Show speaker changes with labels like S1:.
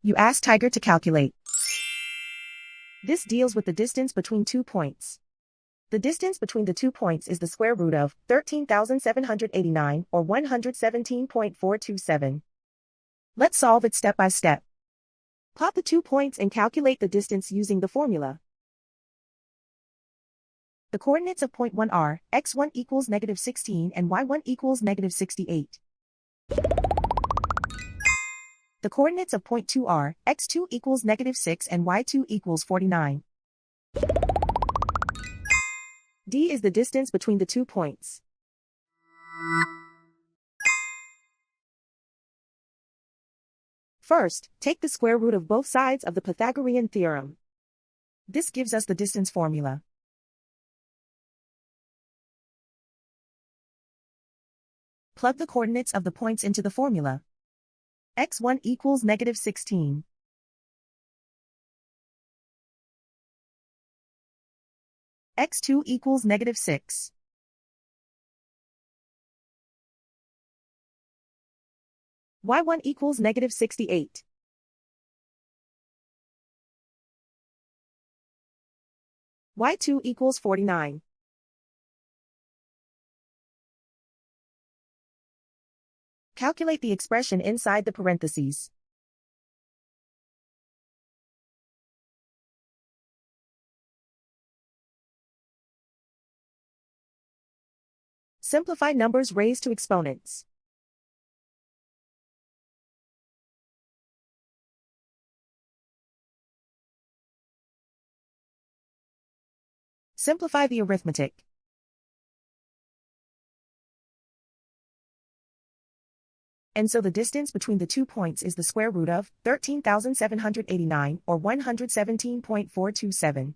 S1: You ask Tiger to calculate. This deals with the distance between 2 points. The distance between the 2 points is the square root of 13,789 or 117.427. Let's solve it step by step. Plot the 2 points and calculate the distance using the formula. The coordinates of point 1 are x1 equals -16 and y1 equals -68. The coordinates of point 2 are x2 equals -6 and y2 equals 49. D is the distance between the 2 points. First, take the square root of both sides of the Pythagorean theorem. This gives us the distance formula. Plug the coordinates of the points into the formula. x1 equals -16. x2 equals -6. y1 equals -68. y2 equals 49. Calculate the expression inside the parentheses. Simplify numbers raised to exponents. Simplify the arithmetic. And so the distance between the 2 points is the square root of 13,789 or 117.427.